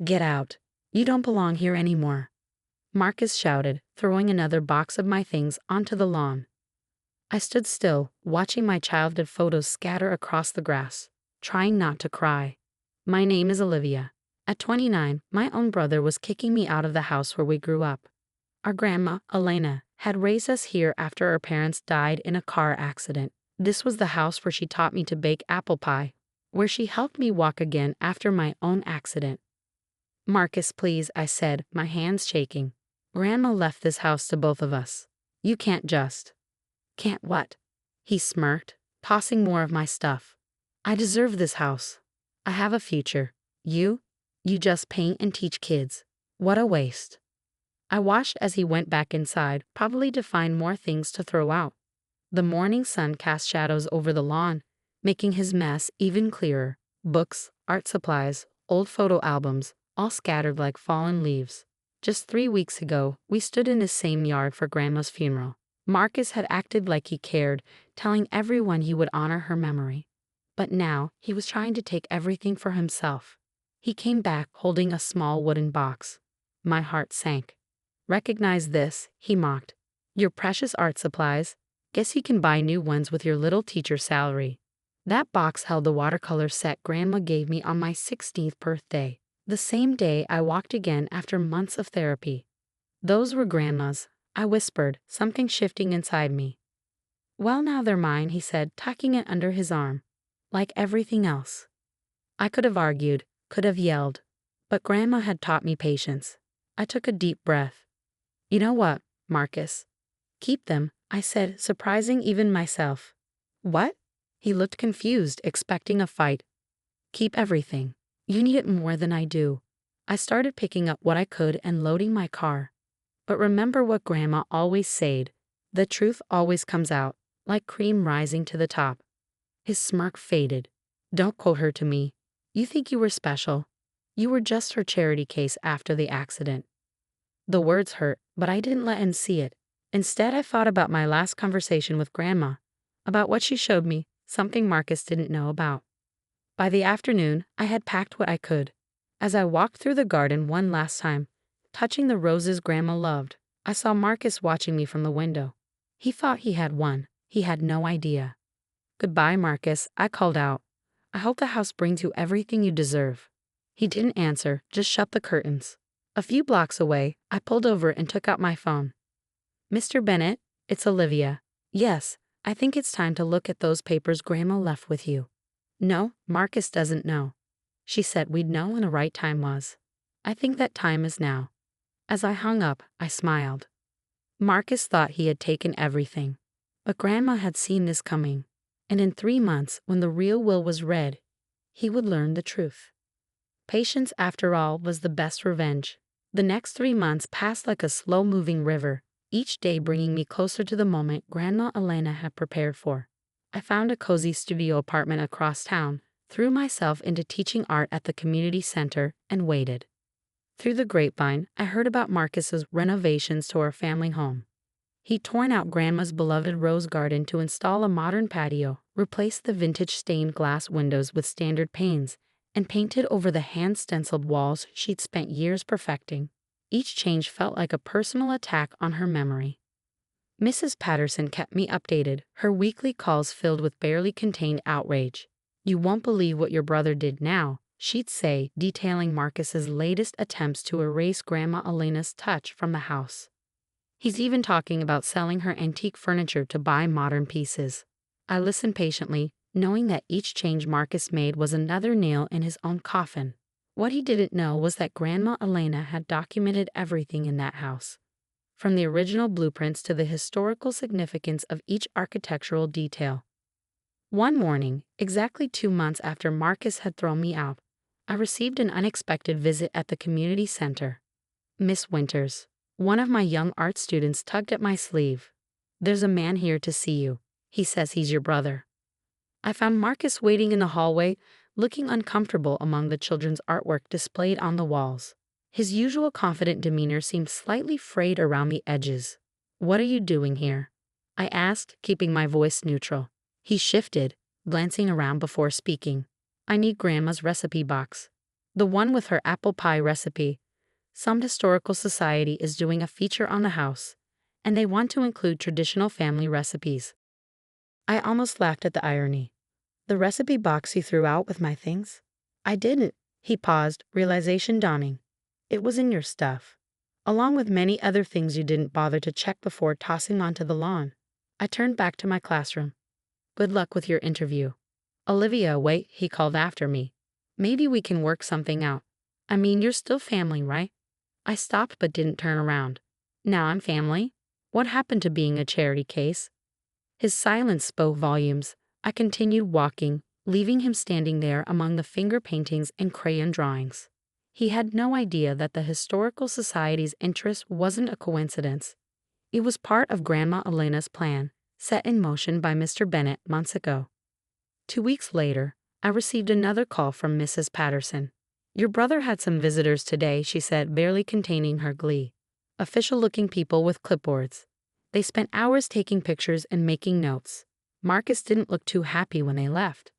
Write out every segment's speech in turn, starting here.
Get out. You don't belong here anymore, Marcus shouted, throwing another box of my things onto the lawn. I stood still, watching my childhood photos scatter across the grass, trying not to cry. My name is Olivia. At 29, my own brother was kicking me out of the house where we grew up. Our grandma, Elena, had raised us here after our parents died in a car accident. This was the house where she taught me to bake apple pie, where she helped me walk again after my own accident. Marcus, please, I said, my hands shaking. Grandma left this house to both of us. You can't just. Can't what? He smirked, tossing more of my stuff. I deserve this house. I have a future. You just paint and teach kids. What a waste. I watched as he went back inside, probably to find more things to throw out. The morning sun cast shadows over the lawn, making his mess even clearer. Books, art supplies, old photo albums, all scattered like fallen leaves. Just 3 weeks ago, we stood in the same yard for Grandma's funeral. Marcus had acted like he cared, telling everyone he would honor her memory. But now, he was trying to take everything for himself. He came back holding a small wooden box. My heart sank. Recognize this, he mocked. Your precious art supplies. Guess you can buy new ones with your little teacher salary. That box held the watercolor set Grandma gave me on my 16th birthday, the same day I walked again after months of therapy. Those were Grandma's, I whispered, something shifting inside me. Well, now they're mine, he said, tucking it under his arm. Like everything else. I could have argued, could have yelled, but Grandma had taught me patience. I took a deep breath. You know what, Marcus? Keep them, I said, surprising even myself. What? He looked confused, expecting a fight. Keep everything. You need it more than I do. I started picking up what I could and loading my car. But remember what Grandma always said, the truth always comes out, like cream rising to the top. His smirk faded. Don't quote her to me. You think you were special. You were just her charity case after the accident. The words hurt, but I didn't let him see it. Instead, I thought about my last conversation with Grandma, about what she showed me, something Marcus didn't know about. By the afternoon, I had packed what I could. As I walked through the garden one last time, touching the roses Grandma loved, I saw Marcus watching me from the window. He thought he had won. He had no idea. Goodbye, Marcus, I called out. I hope the house brings you everything you deserve. He didn't answer, just shut the curtains. A few blocks away, I pulled over and took out my phone. Mr. Bennett, it's Olivia. Yes, I think it's time to look at those papers Grandma left with you. No, Marcus doesn't know. She said we'd know when the right time was. I think that time is now. As I hung up, I smiled. Marcus thought he had taken everything. But Grandma had seen this coming. And in 3 months, when the real will was read, he would learn the truth. Patience, after all, was the best revenge. The next 3 months passed like a slow-moving river, each day bringing me closer to the moment Grandma Elena had prepared for. I found a cozy studio apartment across town, threw myself into teaching art at the community center, and waited. Through the grapevine, I heard about Marcus's renovations to our family home. He'd torn out Grandma's beloved rose garden to install a modern patio, replaced the vintage stained glass windows with standard panes, and painted over the hand-stenciled walls she'd spent years perfecting. Each change felt like a personal attack on her memory. Mrs. Patterson kept me updated, her weekly calls filled with barely contained outrage. You won't believe what your brother did now, she'd say, detailing Marcus's latest attempts to erase Grandma Elena's touch from the house. He's even talking about selling her antique furniture to buy modern pieces. I listened patiently, knowing that each change Marcus made was another nail in his own coffin. What he didn't know was that Grandma Elena had documented everything in that house, from the original blueprints to the historical significance of each architectural detail. One morning, exactly 2 months after Marcus had thrown me out, I received an unexpected visit at the community center. Miss Winters, one of my young art students, tugged at my sleeve. There's a man here to see you. He says he's your brother. I found Marcus waiting in the hallway, looking uncomfortable among the children's artwork displayed on the walls. His usual confident demeanor seemed slightly frayed around the edges. What are you doing here? I asked, keeping my voice neutral. He shifted, glancing around before speaking. I need Grandma's recipe box. The one with her apple pie recipe. Some historical society is doing a feature on the house, and they want to include traditional family recipes. I almost laughed at the irony. The recipe box you threw out with my things? I didn't. He paused, realization dawning. It was in your stuff, along with many other things you didn't bother to check before tossing onto the lawn. I turned back to my classroom. Good luck with your interview. Olivia, wait, he called after me. Maybe we can work something out. I mean, you're still family, right? I stopped but didn't turn around. Now I'm family? What happened to being a charity case? His silence spoke volumes. I continued walking, leaving him standing there among the finger paintings and crayon drawings. He had no idea that the Historical Society's interest wasn't a coincidence. It was part of Grandma Elena's plan, set in motion by Mr. Bennet months ago. 2 weeks later, I received another call from Mrs. Patterson. Your brother had some visitors today, she said, barely containing her glee. Official-looking people with clipboards. They spent hours taking pictures and making notes. Marcus didn't look too happy when they left.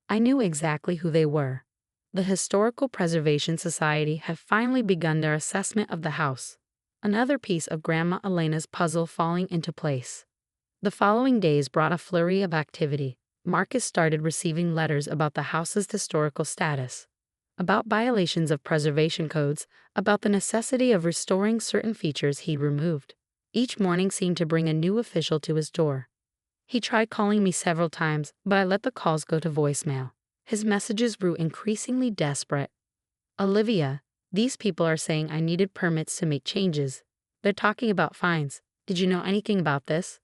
I knew exactly who they were. The Historical Preservation Society had finally begun their assessment of the house. Another piece of Grandma Elena's puzzle falling into place. The following days brought a flurry of activity. Marcus started receiving letters about the house's historical status, about violations of preservation codes, about the necessity of restoring certain features he'd removed. Each morning seemed to bring a new official to his door. He tried calling me several times, but I let the calls go to voicemail. His messages grew increasingly desperate. Olivia, these people are saying I needed permits to make changes. They're talking about fines. Did you know anything about this?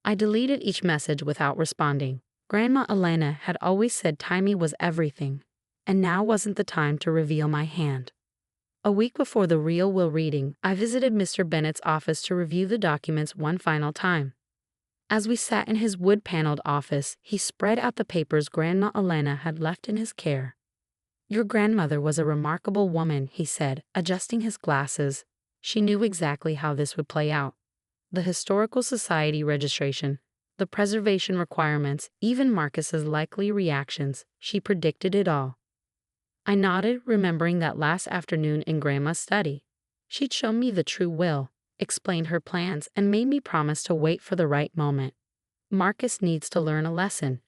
I deleted each message without responding. Grandma Elena had always said timing was everything, and now wasn't the time to reveal my hand. A week before the real will reading, I visited Mr. Bennet's office to review the documents one final time. As we sat in his wood-paneled office, he spread out the papers Grandma Elena had left in his care. Your grandmother was a remarkable woman, he said, adjusting his glasses. She knew exactly how this would play out. The Historical Society registration, the preservation requirements, even Marcus's likely reactions, she predicted it all. I nodded, remembering that last afternoon in Grandma's study. She'd shown me the true will, explained her plans, and made me promise to wait for the right moment. Marcus needs to learn a lesson,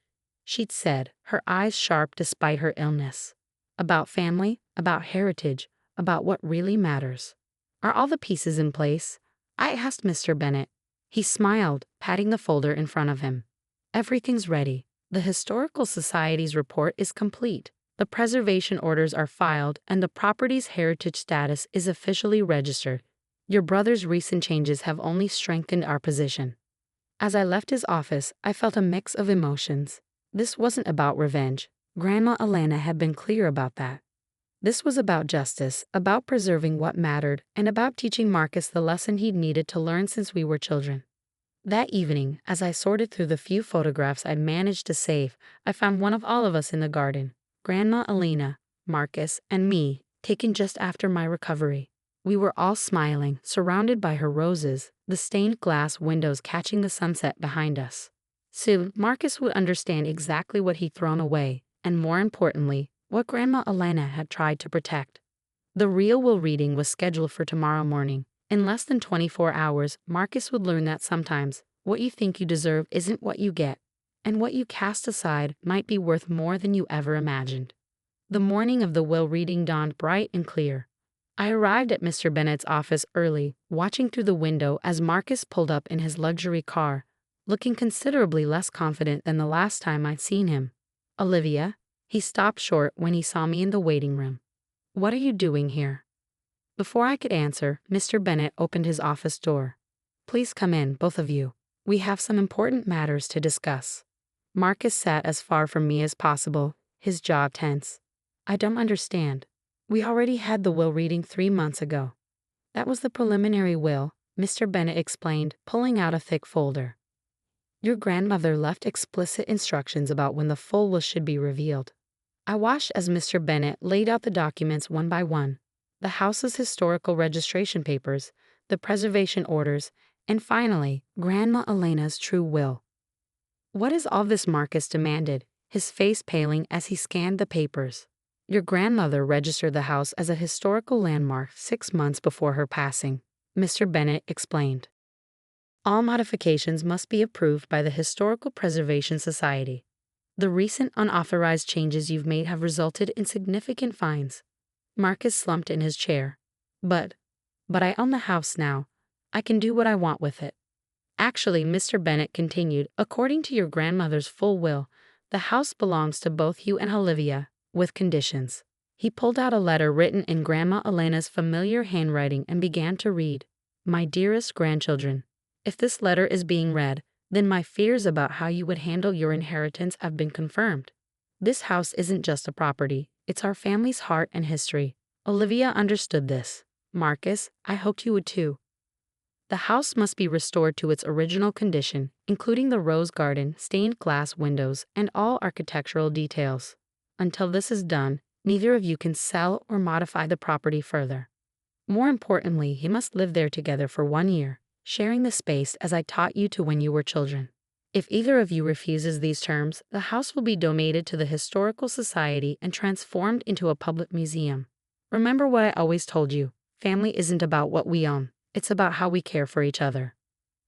she'd said, her eyes sharp despite her illness. About family, about heritage, about what really matters. Are all the pieces in place? I asked Mr. Bennet. He smiled, patting the folder in front of him. Everything's ready. The Historical Society's report is complete. The preservation orders are filed, and the property's heritage status is officially registered. Your brother's recent changes have only strengthened our position. As I left his office, I felt a mix of emotions. This wasn't about revenge. Grandma Elena had been clear about that. This was about justice, about preserving what mattered, and about teaching Marcus the lesson he'd needed to learn since we were children. That evening, as I sorted through the few photographs I'd managed to save, I found one of all of us in the garden. Grandma Elena, Marcus, and me, taken just after my recovery. We were all smiling, surrounded by her roses, the stained glass windows catching the sunset behind us. Soon, Marcus would understand exactly what he'd thrown away, and more importantly, what Grandma Elena had tried to protect. The real will reading was scheduled for tomorrow morning. In less than 24 hours, Marcus would learn that sometimes, what you think you deserve isn't what you get, and what you cast aside might be worth more than you ever imagined. The morning of the will reading dawned bright and clear. I arrived at Mr. Bennet's office early, watching through the window as Marcus pulled up in his luxury car, looking considerably less confident than the last time I'd seen him. Olivia? He stopped short when he saw me in the waiting room. What are you doing here? Before I could answer, Mr. Bennet opened his office door. Please come in, both of you. We have some important matters to discuss. Marcus sat as far from me as possible, his jaw tense. I don't understand. We already had the will reading 3 months ago. That was the preliminary will, Mr. Bennet explained, pulling out a thick folder. Your grandmother left explicit instructions about when the full will should be revealed. I watched as Mr. Bennet laid out the documents one by one, the house's historical registration papers, the preservation orders, and finally, Grandma Elena's true will. What is all this? Marcus demanded, his face paling as he scanned the papers. Your grandmother registered the house as a historical landmark 6 months before her passing, Mr. Bennett explained. All modifications must be approved by the Historical Preservation Society. The recent unauthorized changes you've made have resulted in significant fines. Marcus slumped in his chair. But I own the house now. I can do what I want with it. Actually, Mr. Bennett continued, according to your grandmother's full will, the house belongs to both you and Olivia, with conditions. He pulled out a letter written in Grandma Elena's familiar handwriting and began to read. My dearest grandchildren, if this letter is being read, then my fears about how you would handle your inheritance have been confirmed. This house isn't just a property, it's our family's heart and history. Olivia understood this. Marcus, I hoped you would too. The house must be restored to its original condition, including the rose garden, stained glass windows, and all architectural details. Until this is done, neither of you can sell or modify the property further. More importantly, you must live there together for 1 year, sharing the space as I taught you to when you were children. If either of you refuses these terms, the house will be donated to the Historical Society and transformed into a public museum. Remember what I always told you, family isn't about what we own, it's about how we care for each other.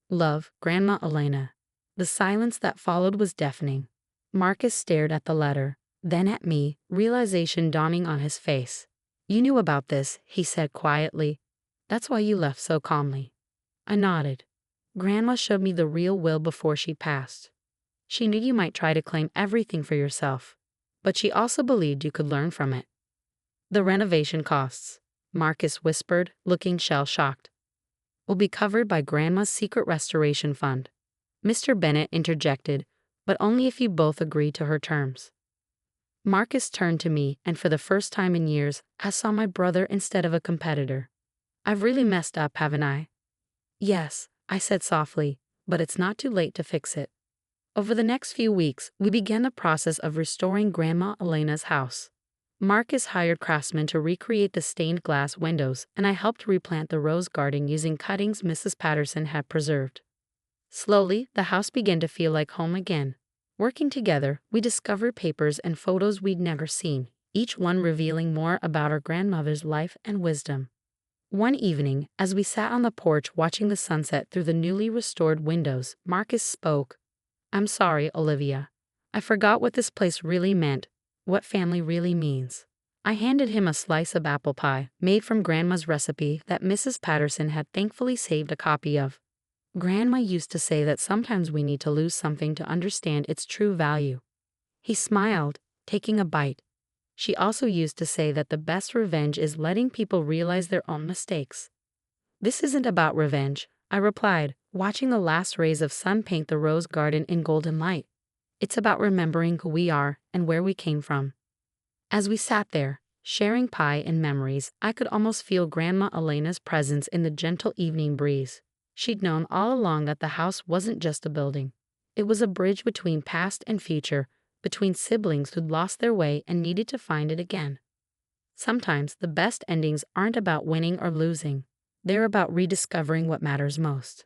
Love, Grandma Elena. The silence that followed was deafening. Marcus stared at the letter, then at me, realization dawning on his face. You knew about this, he said quietly. That's why you left so calmly. I nodded. Grandma showed me the real will before she passed. She knew you might try to claim everything for yourself, but she also believed you could learn from it. The renovation costs, Marcus whispered, looking shell-shocked, will be covered by Grandma's secret restoration fund. Mr. Bennett interjected, but only if you both agree to her terms. Marcus turned to me, and for the first time in years, I saw my brother instead of a competitor. I've really messed up, haven't I? Yes, I said softly, but it's not too late to fix it. Over the next few weeks, we began the process of restoring Grandma Elena's house. Marcus hired craftsmen to recreate the stained glass windows, and I helped replant the rose garden using cuttings Mrs. Patterson had preserved. Slowly, the house began to feel like home again. Working together, we discovered papers and photos we'd never seen, each one revealing more about our grandmother's life and wisdom. One evening, as we sat on the porch watching the sunset through the newly restored windows, Marcus spoke. I'm sorry, Olivia. I forgot what this place really meant, what family really means. I handed him a slice of apple pie, made from Grandma's recipe that Mrs. Patterson had thankfully saved a copy of. Grandma used to say that sometimes we need to lose something to understand its true value. He smiled, taking a bite. She also used to say that the best revenge is letting people realize their own mistakes. This isn't about revenge, I replied, watching the last rays of sun paint the rose garden in golden light. It's about remembering who we are and where we came from. As we sat there, sharing pie and memories, I could almost feel Grandma Elena's presence in the gentle evening breeze. She'd known all along that the house wasn't just a building. It was a bridge between past and future, between siblings who'd lost their way and needed to find it again. Sometimes the best endings aren't about winning or losing. They're about rediscovering what matters most.